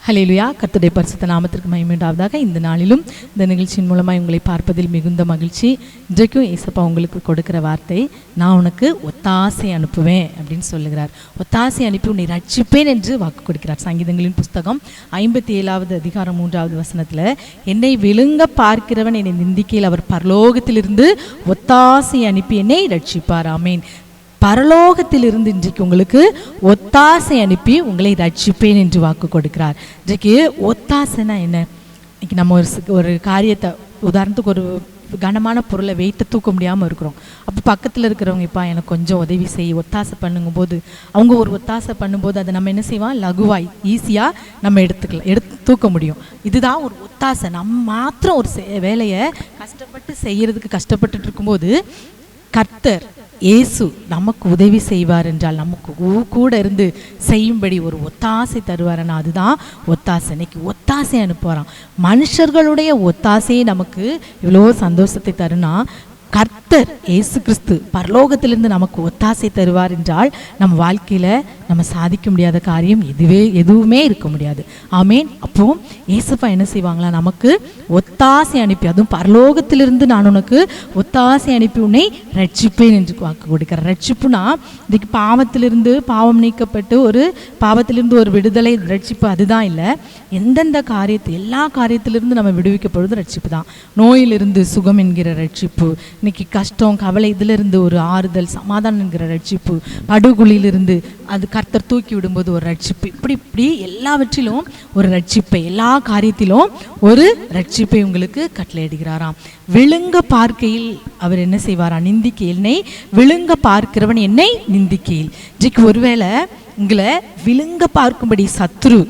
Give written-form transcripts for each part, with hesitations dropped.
ஹல்லேலூயா. கர்த்தருடைய பரிசுத்த நாமத்திற்கு மகிமை உண்டாவதாக. இந்த நாளிலும் இந்த நிகழ்ச்சியின் மூலமாக உங்களை பார்ப்பதில் மிகுந்த மகிழ்ச்சி. இன்றைக்கும் ஏசப்பா உங்களுக்கு கொடுக்கிற வார்த்தை, நான் உனக்கு ஒத்தாசை அனுப்புவேன் அப்படின்னு சொல்லுகிறார். ஒத்தாசை அனுப்பி உன்னை ரட்சிப்பேன் என்று வாக்கு கொடுக்கிறார். சங்கீதங்களின் புஸ்தகம் 57வது அதிகாரம் 3வது வசனத்தில், என்னை விழுங்க பார்க்கிறவன் என்னை நிந்திக்கையில் அவர் பரலோகத்திலிருந்து ஒத்தாசை அனுப்பி என்னை ரட்சிப்பார். ஆமேன். பரலோகத்திலிருந்து இன்றைக்கு உங்களுக்கு ஒத்தாசை அனுப்பி உங்களை ரட்சிப்பேன் என்று வாக்கு கொடுக்கிறார். இன்றைக்கு ஒத்தாசைனா என்ன? இன்னைக்கு நம்ம ஒரு காரியத்தை, உதாரணத்துக்கு ஒரு கனமான பொருளை வெயிட்ட தூக்க முடியாமல் இருக்கிறோம். அப்போ பக்கத்தில் இருக்கிறவங்க, இப்போ எனக்கு கொஞ்சம் உதவி செய்ய ஒத்தாசை பண்ணுங்கும் போது, அவங்க ஒரு ஒத்தாசை பண்ணும்போது அதை நம்ம என்ன செய்வோம், லகுவாய் ஈஸியாக நம்ம எடுத்து தூக்க முடியும். இதுதான் ஒரு ஒத்தாசை. நம்ம மாத்திரம் ஒரு வேலையை கஷ்டப்பட்டு செய்யறதுக்கு கஷ்டப்பட்டுட்டு இருக்கும்போது கர்த்தர் இயேசு நமக்கு உதவி செய்வார் என்றால், நமக்கு கூட இருந்து செய்யும்படி ஒரு ஒத்தாசை தருவார்னா அதுதான் ஒத்தாசை. இன்னைக்கு ஒத்தாசை அனுப்புவாராம். மனுஷர்களுடைய ஒத்தாசையை நமக்கு இவ்வளோ சந்தோஷத்தை தருனா, கர்த்தர் இயேசு கிறிஸ்து பரலோகத்திலிருந்து நமக்கு ஒத்தாசை தருவார் என்றால் நம்ம வாழ்க்கையில் நம்ம சாதிக்க முடியாத காரியம் எதுவுமே இருக்க முடியாது. ஆமேன். அப்போ ஏசப்பா என்ன செய்வாங்களா, நமக்கு ஒத்தாசை அனுப்பி, அதுவும் பரலோகத்திலிருந்து நான் உனக்கு ஒத்தாசை அனுப்பி உன்னை ரட்சிப்பேன் என்று வாக்கு கொடுக்கிறேன். ரட்சிப்புனா இதுக்கு பாவம் நீக்கப்பட்டு ஒரு பாவத்திலிருந்து ஒரு விடுதலை ரட்சிப்பு, அதுதான் இல்லை. எந்தெந்த எல்லா காரியத்திலிருந்து நம்ம விடுவிக்கப்படுவது ரட்சிப்பு தான். நோயிலிருந்து சுகம் என்கிற ரட்சிப்பு, இன்னைக்கு கஷ்டம் கவலை இதிலிருந்து ஒரு ஆறுதல் சமாதானம் என்கிற ரட்சிப்பு, படுகுழியிலிருந்து அது கர்த்தர் தூக்கி விடும்போது ஒரு ரட்சிப்பு, இப்படி எல்லாவற்றிலும் ஒரு ரட்சிப்பை, எல்லா காரியத்திலும் ஒரு ரட்சிப்பை உங்களுக்கு கட்டளையிடுகிறாராம். விழுங்க பார்க்கையில் அவர் என்ன செய்வாராம், நிந்திக்கையில் என்னை விழுங்க பார்க்கிறவன் என்னை நிந்திக்கையில். இன்றைக்கு ஒருவேளை உங்களை விழுங்க பார்க்கும்படி சத்துரு,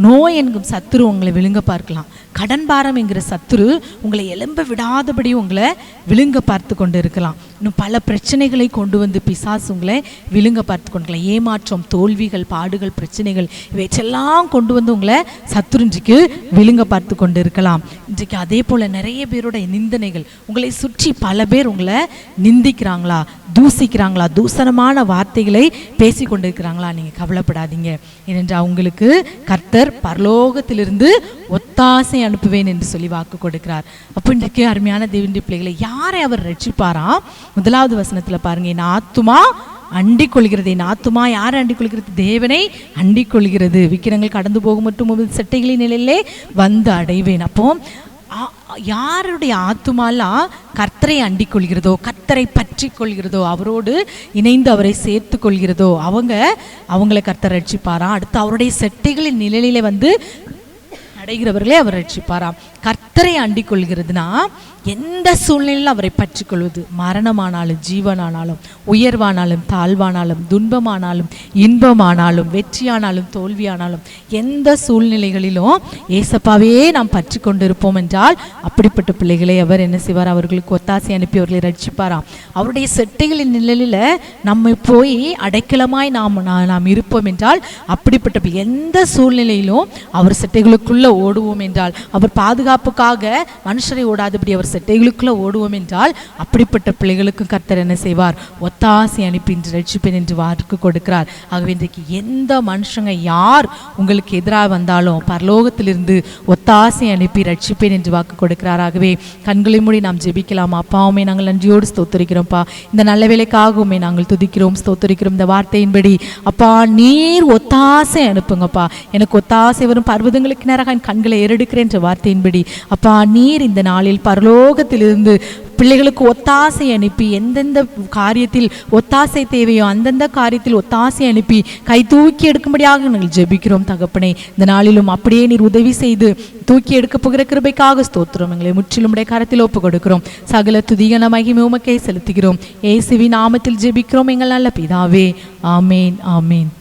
நோய் என்கும் சத்துரு உங்களை விழுங்க பார்க்கலாம். கடன் பாரம் என்கிற சத்துரு உங்களை எலும்ப விடாதபடி உங்களை விழுங்க பார்த்து கொண்டு இருக்கலாம். இன்னும் பல பிரச்சனைகளை கொண்டு வந்து பிசாசு உங்களை விழுங்க பார்த்து கொண்டுக்கலாம். ஏமாற்றம், தோல்விகள், பாடுகள், பிரச்சனைகள் இவையெல்லாம் கொண்டு வந்து உங்களை சத்துரு இன்றைக்கு விழுங்க பார்த்து கொண்டு இருக்கலாம். இன்றைக்கு அதே போல் நிறைய பேரோட நிந்தனைகள், உங்களை சுற்றி பல பேர் உங்களை நிந்திக்கிறாங்களா, தூசிக்கிறாங்களா, தூசணமான வார்த்தைகளை பேசி கொண்டு இருக்கிறாங்களா, நீங்கள் கவலைப்படாதீங்க. ஏனென்றால் உங்களுக்கு கர்த்தர் பரலோகத்திலிருந்து ஒத்தாசை அனுப்புவேன் என்று சொல்லி வாக்கு கொடுக்கிறார். அப்போ இன்றைக்கு அருமையான தேவனுடைய பிள்ளைகளை யாரை அவர் ரட்சிப்பாராம்? 1வது வசனத்துல பாருங்க, என் ஆத்துமா அண்டிக் கொள்கிறது. என் ஆத்துமா யாரை அண்டிக் கொள்கிறது? தேவனை அண்டிக் கொள்கிறது. விக்கிரங்கள் கடந்து போகும் மற்றும் செட்டைகளின் நிலையிலே வந்து அடைவேன். அப்போ யாருடைய ஆத்துமாலாம் கர்த்தரை அண்டிக் கொள்கிறதோ, கர்த்தரை பற்றி கொள்கிறதோ, அவரோடு இணைந்து அவரை சேர்த்து கொள்கிறதோ அவங்கள கர்த்தர் ரட்சிப்பாராம். அடுத்து அவருடைய செட்டைகளின் நிழலிலே வந்து அடைகிறவர்களே அவர் ரட்சிப்பாராம். கர்த்தரை அண்டிக் கொள்கிறதுனா எந்த சூழ்நிலையில் அவரை பற்றி கொள்வது, மரணமானாலும் ஜீவனானாலும் உயர்வானாலும் தாழ்வானாலும் துன்பமானாலும் இன்பமானாலும் வெற்றியானாலும் தோல்வியானாலும் எந்த சூழ்நிலைகளிலும் ஏசப்பாவே நாம் பற்றி கொண்டிருப்போம் என்றால் அப்படிப்பட்ட பிள்ளைகளை அவர் என்ன செய்வார், அவர்களுக்கு ஒத்தாசை அனுப்பி அவர்களை ரட்சிப்பாராம். அவருடைய செட்டைகளின் நிழலில் நம்ம போய் அடைக்கலமாய் நாம் இருப்போம் என்றால் அப்படிப்பட்ட எந்த சூழ்நிலையிலும் அவர் செட்டைகளுக்குள்ள ஓடுவோம் என்றால், அவர் பாதுகாப்புக்காக மனுஷரை ஓடாதபடி அவர் செட்டைகளுக்குள்ள ஓடுவோம் என்றால் அப்படிப்பட்ட பிள்ளைகளுக்கும் கர்த்தர் என்ன செய்வார், ஒத்தாசை அனுப்பி ரட்சிப்பேன் என்று வாக்கு கொடுக்கிறார். ஆகவே இன்றைக்கு எந்த மனுஷங்க யார் உங்களுக்கு எதிராக வந்தாலும் பரலோகத்திலிருந்து ஒத்தாசை அனுப்பி ரட்சிப்பேன் என்று வாக்கு கொடுக்கிறார். ஆகவே கண்களை மூடி நாம் ஜெபிக்கலாமா? அப்பாவுமே நாங்கள் நன்றியோடு ஸ்தோத்திரிக்கிறோம்ப்பா. இந்த நல்ல வேலைக்காகவுமே நாங்கள் துதிக்கிறோம், ஸ்தோத்திரிக்கிறோம். இந்த வார்த்தையின்படி அப்பா நீர் ஒத்தாசை அனுப்புங்கப்பா. எனக்கு ஒத்தாசை வரும் பர்வதங்களுக்கு நேராக என் கண்களை ஏறெடுக்கிறேன் என்ற வார்த்தையின்படி அப்பா நீர் இந்த நாளில் பரலோகத்திலிருந்து பிள்ளைகளுக்கு ஒத்தாசை அனுப்பி எந்தெந்த காரியத்தில் ஒத்தாசை தேவையோ அந்தந்த காரியத்தில் ஒத்தாசை அனுப்பி கை தூக்கி எடுக்கும்படியாக நாங்கள் ஜெபிக்கிறோம் தகப்பனே. இந்த நாளிலும் அப்படியே நீர் உதவி செய்து தூக்கி எடுக்க போகிற கிருபைக்காக ஸ்தோத்திரம். எங்களை முற்றிலும் உடைய கரத்தில் ஒப்பு கொடுக்கிறோம். சகல துதிகன மகிமை உமக்கே செலுத்துகிறோம். இயேசுவின் நாமத்தில் ஜெபிக்கிறோம் எங்கள் நல்ல பிதாவே. ஆமேன், ஆமேன்.